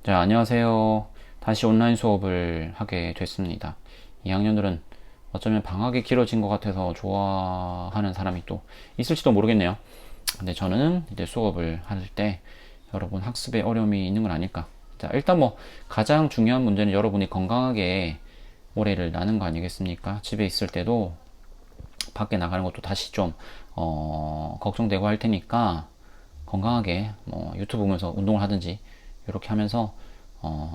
자, 안녕하세요. 다시 온라인 수업을 하게 됐습니다. 2학년들은 어쩌면 방학이 길어진 것 같아서 좋아하는 사람이 또 있을지도 모르겠네요. 근데 저는 이제 수업을 할 때 여러분 학습에 어려움이 있는 건 아닐까. 자, 일단 뭐 가장 중요한 문제는 여러분이 건강하게 올해를 나는 거 아니겠습니까? 집에 있을 때도 밖에 나가는 것도 다시 좀 걱정되고 할 테니까 건강하게 뭐 유튜브 보면서 운동을 하든지 이렇게 하면서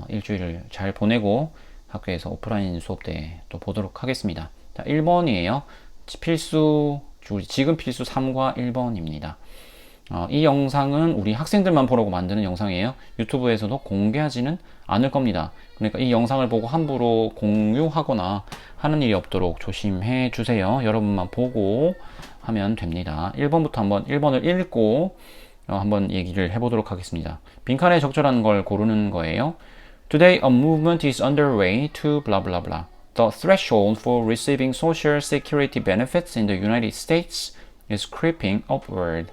일주일을 잘 보내고 학교에서 오프라인 수업 때 또 보도록 하겠습니다. 자, 1번이에요. 필수 지금 필수 3과 1번입니다. 이 영상은 우리 학생들만 보라고 만드는 영상이에요. 유튜브에서도 공개하지는 않을 겁니다. 그러니까 이 영상을 보고 함부로 공유하거나 하는 일이 없도록 조심해 주세요. 여러분만 보고 하면 됩니다. 1번부터 한번 1번을 읽고 한번 얘기를 해보도록 하겠습니다. 빈칸에 적절한 걸 고르는 거예요. Today a movement is underway to blah blah blah. The threshold for receiving social security benefits in the United States is creeping upward.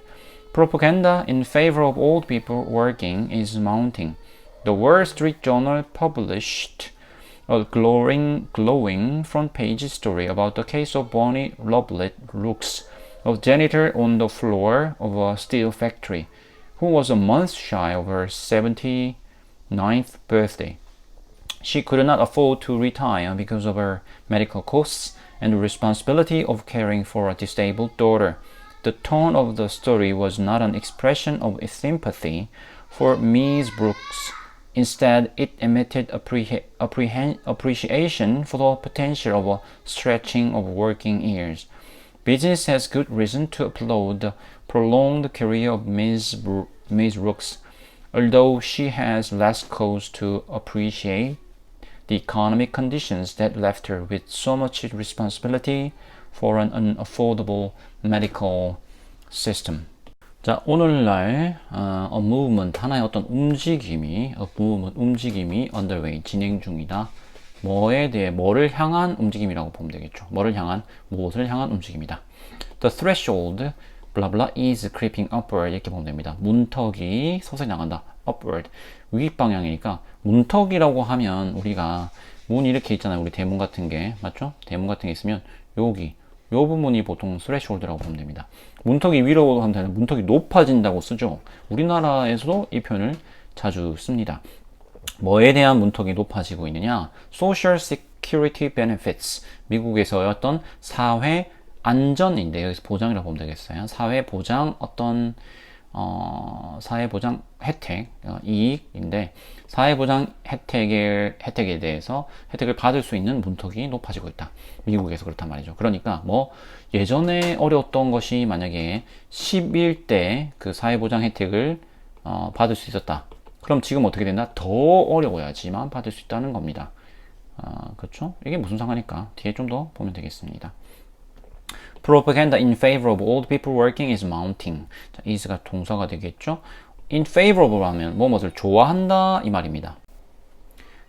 Propaganda in favor of old people working is mounting. The Wall Street Journal published a glowing front-page story about the case of Bonnie Lovelet Rooks, a janitor on the floor of a steel factory, who was a month shy of her 79th birthday. She could not afford to retire because of her medical costs and the responsibility of caring for a disabled daughter. The tone of the story was not an expression of sympathy for Ms. Brooks. Instead, it emitted appreciation for the potential of a stretching of working years. Business has good reason to applaud the prolonged career of Ms. Brooks, although she has less cause to appreciate the economic conditions that left her with so much responsibility for an unaffordable medical system. 자, 오늘날 a movement, 하나의 어떤 움직임이 underway, 진행 중이다. 뭐에 대해, 뭐를 향한 움직임이라고 보면 되겠죠. 뭐를 향한, 무엇을 향한 움직임이다. The threshold, blah blah, is creeping upward. 이렇게 보면 됩니다. 문턱이 서서히 나간다. upward. 윗 방향이니까, 문턱이라고 하면 우리가 문 이렇게 있잖아요. 우리 대문 같은 게. 맞죠? 대문 같은 게 있으면 여기, 요 부분이 보통 threshold라고 보면 됩니다. 문턱이 위로 하면 되는 문턱이 높아진다고 쓰죠. 우리나라에서도 이 표현을 자주 씁니다. 뭐에 대한 문턱이 높아지고 있느냐? Social Security Benefits. 미국에서의 어떤 사회 안전인데, 여기서 보장이라고 보면 되겠어요. 사회 보장 어떤 사회 보장 혜택, 이익인데, 사회 보장 혜택에 대해서 혜택을 받을 수 있는 문턱이 높아지고 있다. 미국에서 그렇단 말이죠. 그러니까 뭐 예전에 어려웠던 것이 만약에 11대 그 사회 보장 혜택을 받을 수 있었다. 그럼 지금 어떻게 된다? 더 어려워야지만 받을 수 있다는 겁니다. 그렇죠? 이게 무슨 상관일까? 뒤에 좀 더 보면 되겠습니다. Propaganda in favor of old people working is mounting. 자, is가 동사가 되겠죠? In favor of 하면 무엇을 좋아한다 이 말입니다.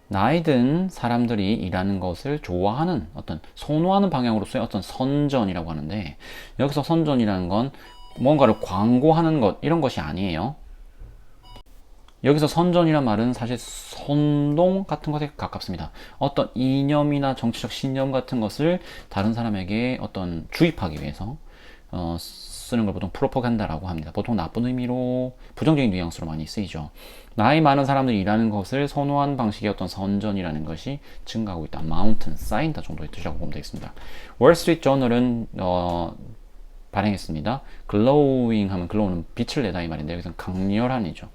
나이 든 사람들이 일하는 것을 좋아하는 어떤 선호하는 방향으로서의 어떤 선전이라고 하는데, 여기서 선전이라는 건 뭔가를 광고하는 것 이런 것이 아니에요. 여기서 선전이란 말은 사실 선동 같은 것에 가깝습니다. 어떤 이념이나 정치적 신념 같은 것을 다른 사람에게 어떤 주입하기 위해서 쓰는 걸 보통 프로파간다라고 합니다. 보통 나쁜 의미로 부정적인 뉘앙스로 많이 쓰이죠. 나이 많은 사람들이 일하는 것을 선호한 방식의 어떤 선전이라는 것이 증가하고 있다. mountain, 쌓인다 정도의 뜻이라고 보면 되겠습니다. 월스트리트 저널은 발행했습니다. glowing 하면 glow는 빛을 내다 이 말인데, 여기서는 강렬한이죠.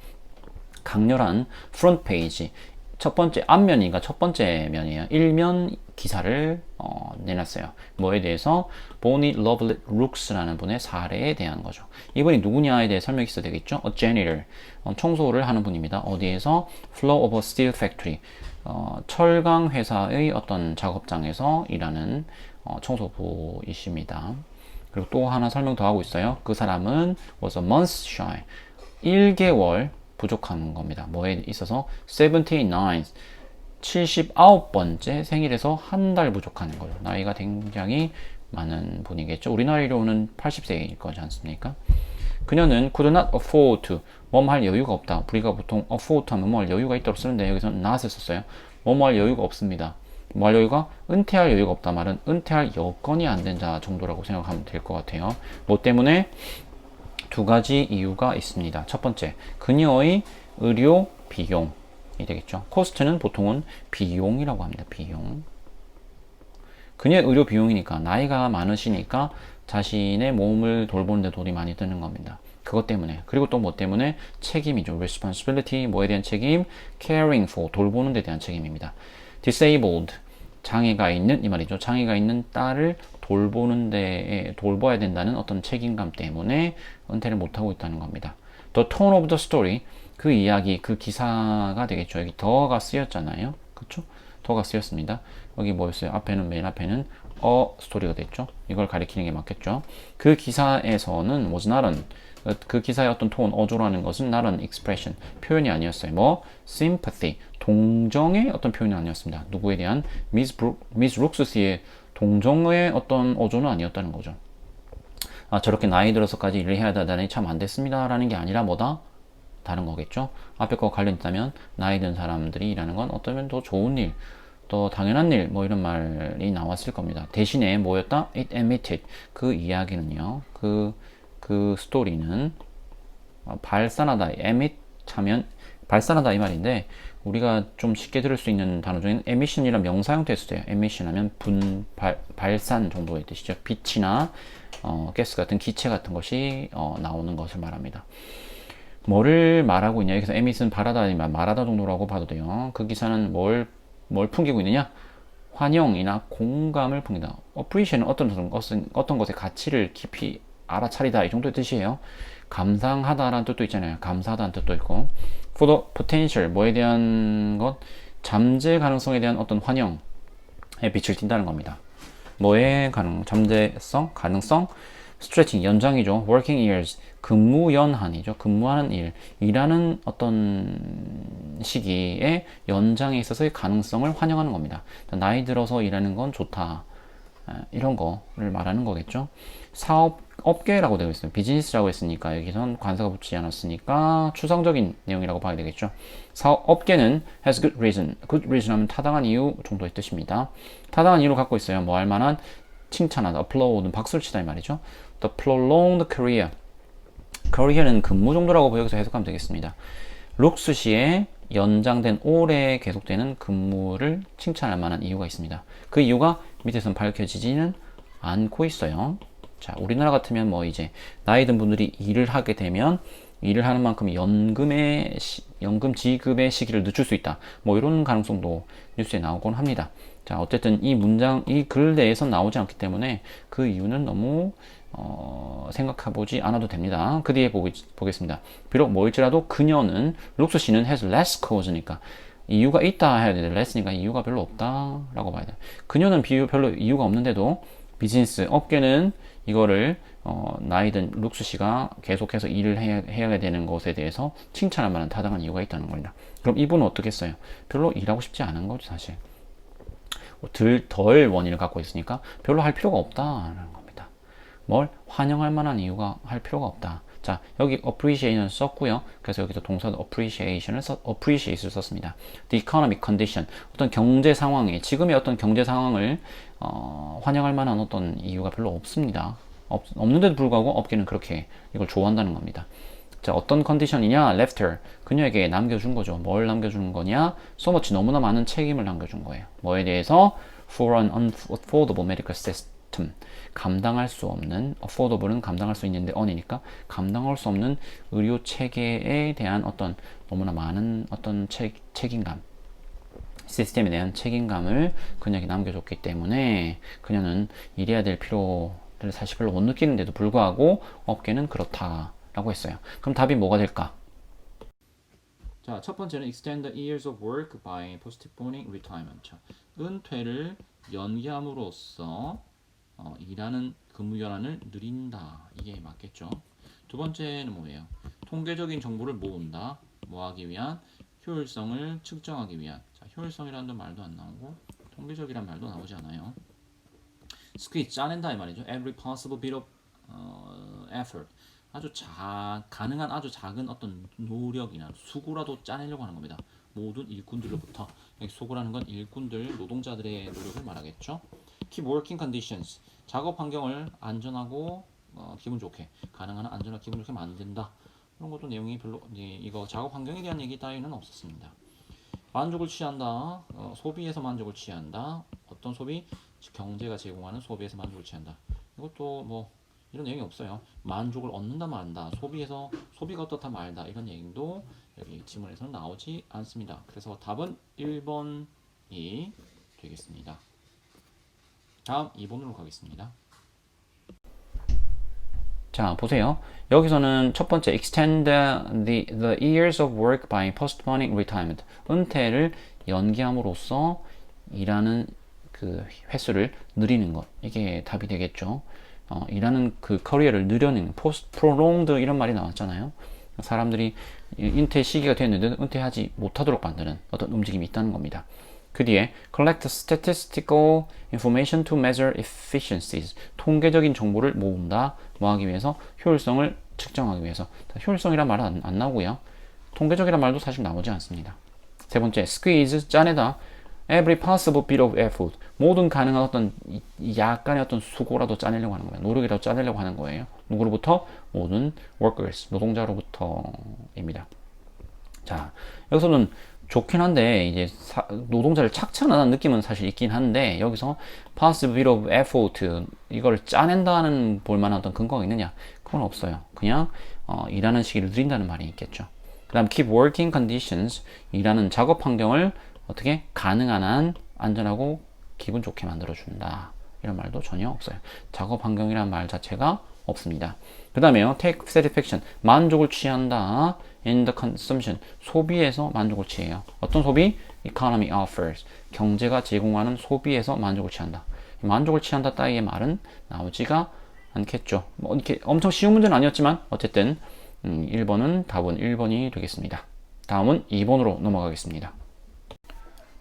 강렬한 프론트 페이지, 첫 번째 앞면이니까 첫 번째 면이에요. 1면 기사를 내놨어요. 뭐에 대해서? Bonnie Lovelet Rooks라는 분의 사례에 대한 거죠. 이분이 누구냐에 대해 설명이 있어야 되겠죠. A janitor, 청소를 하는 분입니다. 어디에서? Floor of a steel factory, 철강 회사의 어떤 작업장에서 일하는 청소부이십니다. 그리고 또 하나 설명 더 하고 있어요. 그 사람은 was a month shy, 1개월 부족한 겁니다. 뭐에 있어서 79번째 생일에서 한 달 부족하는 거죠. 나이가 굉장히 많은 분이겠죠. 우리 나이로는 80세일 거지 않습니까? 그녀는 could not afford to, 뭐할 여유가 없다. 우리가 보통 afford 하면 뭐할 여유가 있도록 쓰는데 여기서 not을 썼어요. 뭐할 여유가 없습니다. 뭐할 여유가 은퇴할 여유가 없다 말은 은퇴할 여건이 안 된다 정도라고 생각하면 될 것 같아요. 뭐 때문에? 두 가지 이유가 있습니다. 첫 번째, 그녀의 의료 비용이 되겠죠. 코스트는 보통은 비용이라고 합니다. 비용. 그녀의 의료 비용이니까 나이가 많으시니까 자신의 몸을 돌보는 데 돈이 많이 드는 겁니다. 그것 때문에. 그리고 또 뭐 때문에? 책임이죠. responsibility, 뭐에 대한 책임? caring for, 돌보는 데 대한 책임입니다. disabled, 장애가 있는, 이 말이죠. 장애가 있는 딸을 돌보는 데에, 돌봐야 된다는 어떤 책임감 때문에 은퇴를 못하고 있다는 겁니다. The tone of the story, 그 이야기, 그 기사가 되겠죠. 여기 더가 쓰였잖아요. 그쵸? 더가 쓰였습니다. 여기 뭐였어요? 앞에는, 맨 앞에는 스토리가 됐죠. 이걸 가리키는 게 맞겠죠. 그 기사에서는 was not an, 그 기사의 어떤 톤, 어조라는 것은 not an expression, 표현이 아니었어요. 뭐? sympathy, 동정의 어떤 표현이 아니었습니다. 누구에 대한? Miss Rooks의 동정의 어떤 어조는 아니었다는 거죠. 아, 저렇게 나이 들어서까지 일을 해야 되다니 참 안 됐습니다. 라는 게 아니라 뭐다? 다른 거겠죠. 앞에 거 관련 있다면 나이 든 사람들이 일하는 건 어쩌면 더 좋은 일, 더 당연한 일, 뭐 이런 말이 나왔을 겁니다. 대신에 뭐였다? It admitted. 그 이야기는요. 그 스토리는 발산하다, emit 하면 발산하다 이 말인데 우리가 좀 쉽게 들을 수 있는 단어 중에는 emission이란 명사 형태에 쓰여요. emission 하면 발산 정도의 뜻이죠. 빛이나 가스 같은 기체 같은 것이 나오는 것을 말합니다. 뭐를 말하고 있냐? 여기서 emit은 발하다, 말하다 정도라고 봐도 돼요. 그 기사는 뭘 풍기고 있느냐? 환영이나 공감을 풍긴다. appreciate는 어떤 것의 가치를 깊이 알아차리다 이 정도의 뜻이에요. 감상하다라는 뜻도 있잖아요. 감사하다는 뜻도 있고. for the potential, 뭐에 대한 것? 잠재 가능성에 대한 어떤 환영에 빛을 띈다는 겁니다. 뭐의 가능성? stretching, 연장이죠. working years, 근무 연한이죠. 근무하는 일, 일하는 어떤 시기에 연장에 있어서의 가능성을 환영하는 겁니다. 나이 들어서 일하는 건 좋다. 이런 거를 말하는 거겠죠. 사업 업계라고 되어 있어요. 비즈니스라고 했으니까 여기선 관사가 붙지 않았으니까 추상적인 내용이라고 봐야 되겠죠. 사업 업계는 has good reason. good reason 하면 타당한 이유 정도의 뜻입니다. 타당한 이유를 갖고 있어요. 뭐 할 만한 칭찬하다, applaud, 박수를 치다 이 말이죠. The prolonged career. career는 근무 정도라고 여기서 해석하면 되겠습니다. 룩스 씨의 연장된 오래 계속되는 근무를 칭찬할 만한 이유가 있습니다. 그 이유가 밑에서는 밝혀지지는 않고 있어요. 자, 우리나라 같으면 뭐 이제 나이 든 분들이 일을 하게 되면 일을 하는 만큼 연금 지급의 시기를 늦출 수 있다. 뭐 이런 가능성도 뉴스에 나오곤 합니다. 자, 어쨌든 이 글 내에서 나오지 않기 때문에 그 이유는 너무 생각해보지 않아도 됩니다. 그 뒤에 보겠습니다. 비록 뭐일지라도 그녀는, 룩스 씨는 has less cause니까 이유가 있다 해야 되는데 less니까 이유가 별로 없다 라고 봐야 돼요. 그녀는 별로 이유가 없는데도 비즈니스 업계는 이거를 나이든 룩스 씨가 계속해서 일을 해야 되는 것에 대해서 칭찬할 만한 타당한 이유가 있다는 겁니다. 그럼 이분은 어떻게 했어요? 별로 일하고 싶지 않은 거죠, 사실. 덜 원인을 갖고 있으니까 별로 할 필요가 없다라는 겁니다. 뭘 환영할 만한 이유가 할 필요가 없다. 자, 여기 appreciation을 썼고요. 그래서 여기서 동사도 appreciate를 썼습니다. The economic condition, 어떤 경제 상황에, 지금의 어떤 경제 상황을 환영할 만한 어떤 이유가 별로 없습니다. 없는데도 불구하고 업계는 그렇게 이걸 좋아한다는 겁니다. 자, 어떤 컨디션이냐? left her, 그녀에게 남겨준 거죠. 뭘 남겨주는 거냐? so much, 너무나 많은 책임을 남겨준 거예요. 뭐에 대해서? for an unaffordable medical system, 감당할 수 없는, affordable은 감당할 수 있는데 on이니까 감당할 수 없는 의료 체계에 대한 어떤 너무나 많은 어떤 책임감, 시스템에 대한 책임감을 그녀에게 남겨줬기 때문에 그녀는 일해야 될 필요를 사실 별로 못 느끼는데도 불구하고 업계는 그렇다라고 했어요. 그럼 답이 뭐가 될까? 자, 첫 번째는 extend the years of work by postponing retirement. 은퇴를 연기함으로써 일하는 근무 연한을 늘린다. 이게 맞겠죠. 두 번째는 뭐예요? 통계적인 정보를 모은다. 뭐 하기 위한? 효율성을 측정하기 위한. 자, 효율성이라는 말도 안 나오고 통계적이란 말도 나오지 않아요. squeeze, 짜낸다 이 말이죠. every possible bit of effort. 가능한 아주 작은 어떤 노력이나 수고라도 짜내려고 하는 겁니다. 모든 일꾼들로부터. 여기 수고라는 건 일꾼들, 노동자들의 노력을 말하겠죠. Keep working conditions. 작업 환경을 안전하고 기분 좋게, 가능한 한 안전하고 기분 좋게 만든다. 이런 것도 내용이 별로 이거 작업 환경에 대한 얘기 따위는 없었습니다. 만족을 취한다. 소비에서 만족을 취한다. 어떤 소비? 경제가 제공하는 소비에서 만족을 취한다. 이것도 뭐 이런 내용이 없어요. 만족을 얻는다 말다. 소비가 어떻다 말다. 이런 얘기도 여기 지문에서는 나오지 않습니다. 그래서 답은 1번이 되겠습니다. 다음 2번으로 가겠습니다. 자, 보세요. 여기서는 첫 번째 extend the years of work by postponing retirement. 은퇴를 연기함으로써 일하는 그 횟수를 늘리는 것. 이게 답이 되겠죠. 일하는 그 커리어를 늘려내는 prolonged 이런 말이 나왔잖아요. 사람들이 은퇴 시기가 됐는데 은퇴하지 못하도록 만드는 어떤 움직임이 있다는 겁니다. 그 뒤에 collect statistical information to measure efficiencies. 통계적인 정보를 모은다. 뭐 하기 위해서? 효율성을 측정하기 위해서. 효율성이란 말은 안 나오고요. 통계적이란 말도 사실 나오지 않습니다. 세 번째, squeeze, 짜내다. every possible bit of effort. 모든 가능한 어떤 약간의 어떤 수고라도 짜내려고 하는 거예요. 노력이라도 짜내려고 하는 거예요. 누구로부터? 모든 workers, 노동자로부터입니다. 자, 여기서는 좋긴 한데 이제 노동자를 착취하는 느낌은 사실 있긴 한데 여기서 possible bit of effort 이걸 짜낸다는 볼만한 어떤 근거가 있느냐? 그건 없어요. 그냥 일하는 시기를 늘린다는 말이 있겠죠. 그 다음 keep working conditions 일하는 작업 환경을 어떻게 가능한 한 안전하고 기분 좋게 만들어준다. 이런 말도 전혀 없어요. 작업 환경이라는 말 자체가 없습니다. 그 다음에요. take satisfaction 만족을 취한다. in the consumption 소비에서 만족을 취해요. 어떤 소비? economy offers 경제가 제공하는 소비에서 만족을 취한다. 만족을 취한다 따위의 말은 나오지가 않겠죠. 뭐 이렇게 엄청 쉬운 문제는 아니었지만 어쨌든 1번은 답은 1번이 되겠습니다. 다음은 2번으로 넘어가겠습니다.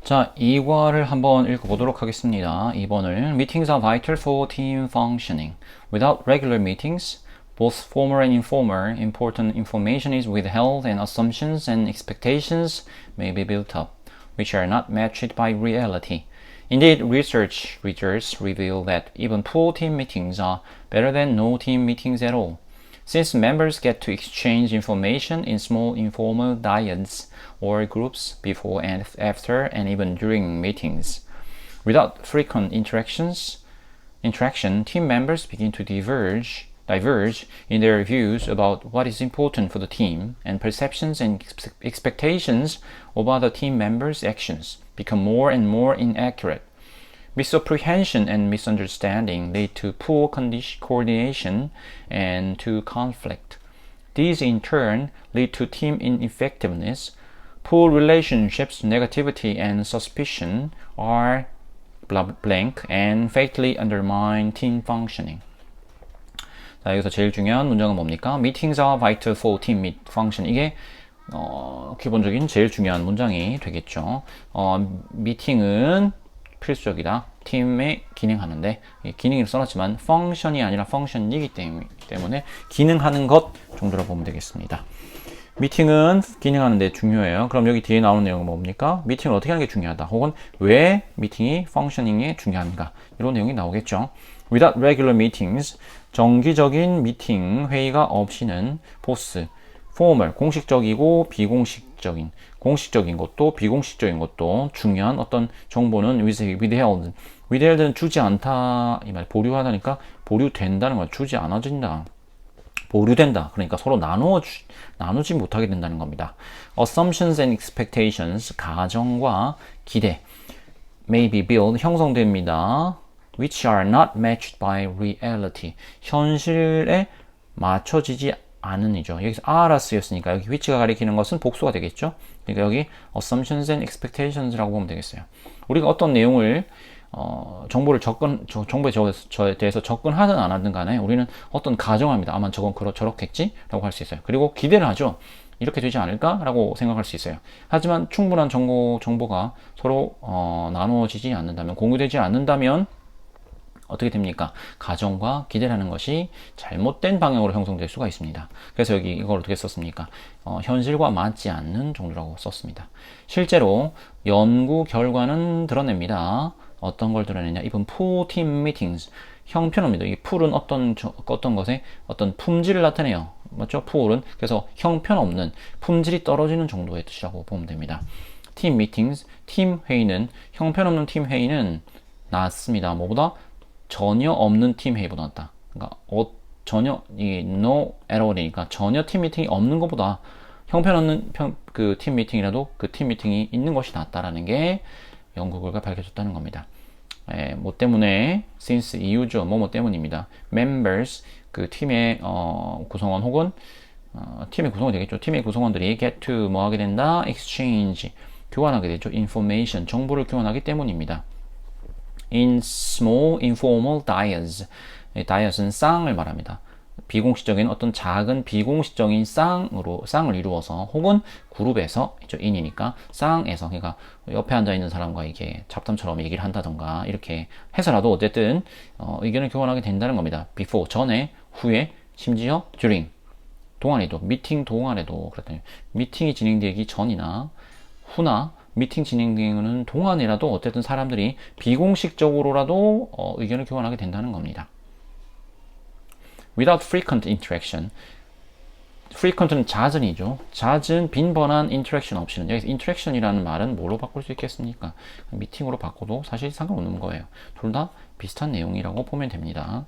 자, 2과를 한번 읽어보도록 하겠습니다. 2번을 Meetings are vital for team functioning. Without regular meetings, both formal and informal, important information is withheld and assumptions and expectations may be built up, which are not matched by reality. Indeed, researchers reveal that even poor team meetings are better than no team meetings at all. Since members get to exchange information in small informal dyads or groups before and after and even during meetings. Without frequent interaction, team members begin to diverge in their views about what is important for the team, and perceptions and expectations of other team members' actions become more and more inaccurate. Misapprehension and misunderstanding lead to poor coordination and to conflict. These in turn lead to team ineffectiveness. Poor relationships, negativity, and suspicion are blank and fatally undermine team functioning. 자, 여기서 제일 중요한 문장은 뭡니까? Meetings are vital for team function. 이게 기본적인 제일 중요한 문장이 되겠죠. 미팅은 필수적이다. 팀에 기능하는데 기능을 써놨지만 펑션이 아니라 펑션이기 때문에 기능하는 것 정도로 보면 되겠습니다. 미팅은 기능하는데 중요해요. 그럼 여기 뒤에 나오는 내용은 뭡니까? 미팅을 어떻게 하는 게 중요하다. 혹은 왜 미팅이 펑셔닝에 중요한가. 이런 내용이 나오겠죠. Without regular meetings, 정기적인 미팅 회의가 없이는 보스, formal, 공식적이고 비공식적인, 공식적인 것도 비공식적인 것도 중요한 어떤 정보는 withheld는 주지 않다 이 말, 보류하다니까 보류된다는 거, 주지 않아진다, 보류된다. 그러니까 서로 나누지 못하게 된다는 겁니다. Assumptions and expectations, 가정과 기대, may be built, 형성됩니다. Which are not matched by reality, 현실에 맞춰지지 않은이죠. 여기서 are라 쓰였으니까 여기 which가 가리키는 것은 복수가 되겠죠. 그러니까 여기 assumptions and expectations라고 보면 되겠어요. 우리가 어떤 내용을 정보에 대해서 접근하든 안 하든 간에 우리는 어떤 가정합니다. 아마 저건 저렇겠지? 라고 할 수 있어요. 그리고 기대를 하죠. 이렇게 되지 않을까? 라고 생각할 수 있어요. 하지만 충분한 정보가 서로 나누어지지 않는다면, 공유되지 않는다면 어떻게 됩니까? 가정과 기대라는 것이 잘못된 방향으로 형성될 수가 있습니다. 그래서 여기 이걸 어떻게 썼습니까? 현실과 맞지 않는 종류라고 썼습니다. 실제로 연구 결과는 드러냅니다. 어떤 걸 드러내냐? 이번 poor team meetings. 형편없습니다. 이 poor은 어떤 것의 어떤 품질을 나타내요. 맞죠? poor은 그래서 형편없는, 품질이 떨어지는 정도의 뜻이라고 보면 됩니다. team meetings, 팀 회의는, 형편없는 팀 회의는 낫습니다. 뭐보다? 전혀 없는 팀 회의보다 낫다. 그러니까 전혀 이 no at all이니까 전혀 팀 미팅이 없는 것보다 형편없는 그 팀 미팅이라도 그 팀 미팅이 있는 것이 낫다라는 게 연구 결과 밝혀졌다는 겁니다. 뭐 때문에 since 이유죠. 뭐 때문입니다. members 그 팀의 구성원 혹은 팀의 구성원이 되겠죠. 팀의 구성원들이 get to 뭐 하게 된다? exchange 교환하게 되죠. information 정보를 교환하기 때문입니다. in small informal dyads dyads는 쌍을 말합니다. 비공식적인 어떤 작은 비공식적인 쌍을 이루어서 혹은 그룹에서 in이니까 쌍에서 그러니까 옆에 앉아 있는 사람과 이게 잡담처럼 얘기를 한다던가 이렇게 해서라도 어쨌든 의견을 교환하게 된다는 겁니다. before 전에 후에 심지어 during 동안에도 미팅 동안에도 그렇다니 미팅이 진행되기 전이나 후나 미팅 진행되는 동안이라도 어쨌든 사람들이 비공식적으로라도 의견을 교환하게 된다는 겁니다. Without frequent interaction. frequent는 잦은이죠. 잦은 빈번한 interaction 없이는 여기서 interaction이라는 말은 뭘로 바꿀 수 있겠습니까? 미팅으로 바꿔도 사실 상관없는 거예요. 둘 다 비슷한 내용이라고 보면 됩니다.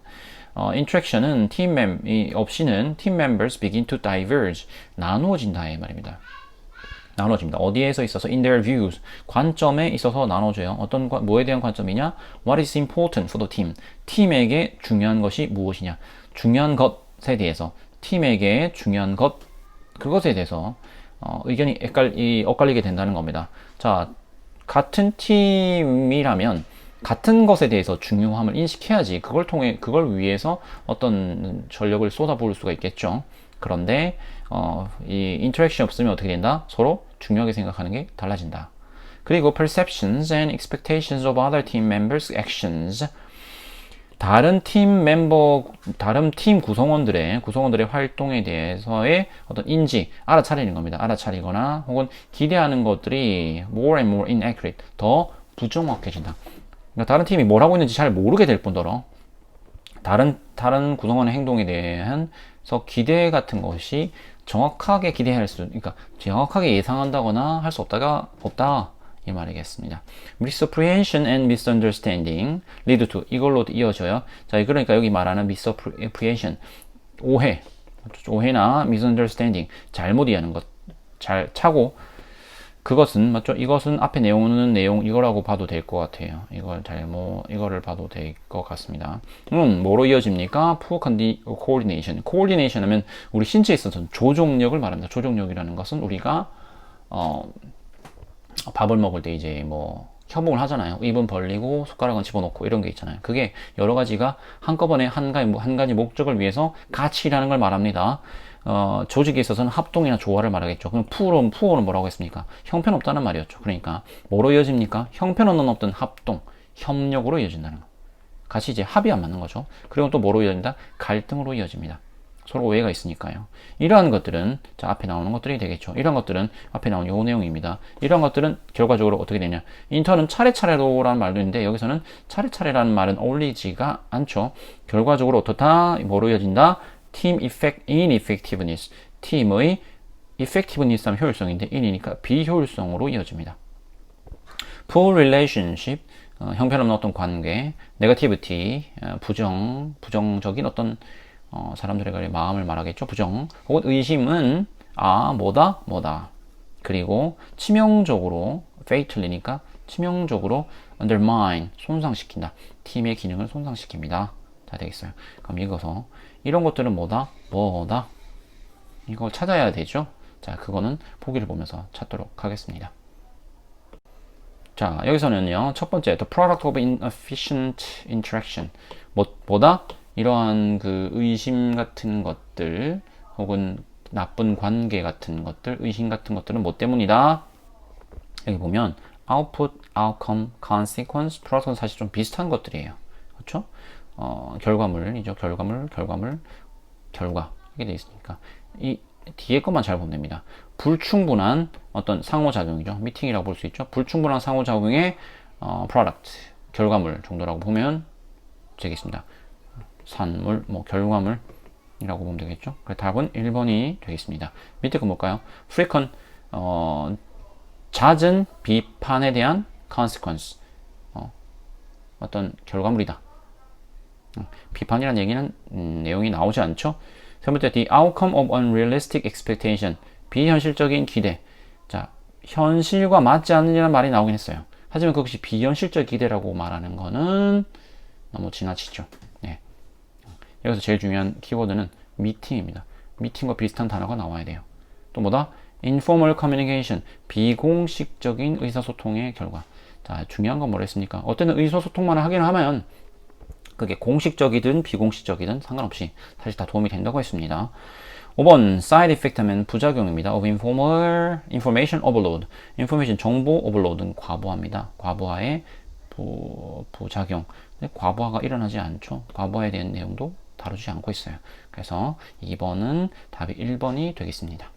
interaction은 없이는 team members begin to diverge. 나누어진다의 말입니다. 나눠집니다. 어디에서 있어서 in their views 관점에 있어서 나눠져요. 뭐에 대한 관점이냐? What is important for the team? 팀에게 중요한 것이 무엇이냐? 중요한 것에 대해서 팀에게 중요한 것 그것에 대해서 의견이 엇갈리게 된다는 겁니다. 자, 같은 팀이라면 같은 것에 대해서 중요함을 인식해야지 그걸 위해서 어떤 전력을 쏟아부을 수가 있겠죠. 그런데 이 인터랙션이 없으면 어떻게 된다? 서로 중요하게 생각하는 게 달라진다. 그리고 perceptions and expectations of other team members' actions. 다른 팀 구성원들의 활동에 대해서의 어떤 인지, 알아차리는 겁니다. 알아차리거나 혹은 기대하는 것들이 more and more inaccurate, 더 부정확해진다. 그러니까 다른 팀이 뭘 하고 있는지 잘 모르게 될 뿐더러 다른 구성원의 행동에 대해서 기대 같은 것이 정확하게 그러니까 정확하게 예상한다거나 할 수 없다. 이 말이겠습니다. misapprehension and misunderstanding lead to 이걸로 이어져요. 자, 그러니까 여기 말하는 misapprehension 오해나 misunderstanding 잘못 이해하는 것, 차고 그것은 맞죠? 이것은 앞에 내용 이거라고 봐도 될 것 같아요. 이거를 봐도 될 것 같습니다. 뭐로 이어집니까? poor coordination. coordination 하면 우리 신체에 있어서 조종력을 말합니다. 조종력이라는 것은 우리가 밥을 먹을 때 이제 협응을 하잖아요. 입은 벌리고 숟가락은 집어넣고 이런 게 있잖아요. 그게 여러 가지가 한꺼번에 한 가지 목적을 위해서 같이 일하는 걸 말합니다. 조직에 있어서는 합동이나 조화를 말하겠죠. 그럼 푸어는 뭐라고 했습니까? 형편없다는 말이었죠. 그러니까 뭐로 이어집니까? 형편없는 어떤 합동, 협력으로 이어진다는 거. 같이 이제 합이 안 맞는 거죠. 그리고 또 뭐로 이어진다? 갈등으로 이어집니다. 서로 오해가 있으니까요. 이러한 것들은 자 앞에 나오는 것들이 되겠죠. 이러한 것들은 앞에 나온 요 내용입니다. 이러한 것들은 결과적으로 어떻게 되냐? 인턴은 차례차례로라는 말도 있는데 여기서는 차례차례라는 말은 어울리지가 않죠. 결과적으로 어떻다? 뭐로 이어진다? 팀 ineffectiveness. 팀의 effectiveness 하면 효율성인데 in이니까 비효율성으로 이어집니다. poor relationship. 형편없는 어떤 관계, negativity, 부정적인 어떤 사람들의 마음을 말하겠죠. 부정 혹은 의심은 뭐다. 그리고 치명적으로 fatally니까 치명적으로 undermine 손상시킨다. 팀의 기능을 손상시킵니다. 자 되겠어요. 그럼 이거서 이런 것들은 뭐다? 이걸 찾아야 되죠. 자 그거는 보기를 보면서 찾도록 하겠습니다. 자 여기서는요 첫 번째 the product of inefficient interaction 뭐다? 이러한 그 의심 같은 것들 혹은 나쁜 관계 같은 것들 의심 같은 것들은 뭐 때문이다? 여기 보면 output, outcome, consequence, product은 사실 좀 비슷한 것들이에요. 그렇죠? 결과물이죠. 결과 이게 되어 있으니까 이 뒤에 것만 잘 보면 됩니다. 불충분한 어떤 상호작용이죠. 미팅이라고 볼 수 있죠. 불충분한 상호작용의 product 결과물 정도라고 보면 되겠습니다. 산물, 뭐 결과물이라고 보면 되겠죠. 그래서 답은 1번이 되겠습니다. 밑에 거 뭘까요? frequent 잦은 비판에 대한 consequence 어떤 결과물이다. 비판이라는 얘기는 내용이 나오지 않죠. 세 번째, the outcome of unrealistic expectation. 비현실적인 기대. 자, 현실과 맞지 않느냐는 말이 나오긴 했어요. 하지만 그것이 비현실적 기대라고 말하는 거는 너무 지나치죠. 네. 여기서 제일 중요한 키워드는 미팅입니다. 미팅과 비슷한 단어가 나와야 돼요. 또 뭐다? informal communication. 비공식적인 의사소통의 결과. 자, 중요한 건 뭐랬습니까? 어떤 의사소통만 하기는 하면 그게 공식적이든 비공식적이든 상관없이 사실 다 도움이 된다고 했습니다. 5번 side effect 하면 부작용입니다. of information overload. information 정보 overload는 과부하입니다. 과부하의 부작용. 과부하가 일어나지 않죠. 과부하에 대한 내용도 다루지 않고 있어요. 그래서 2번은 답이 1번이 되겠습니다.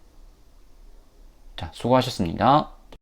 자, 수고하셨습니다.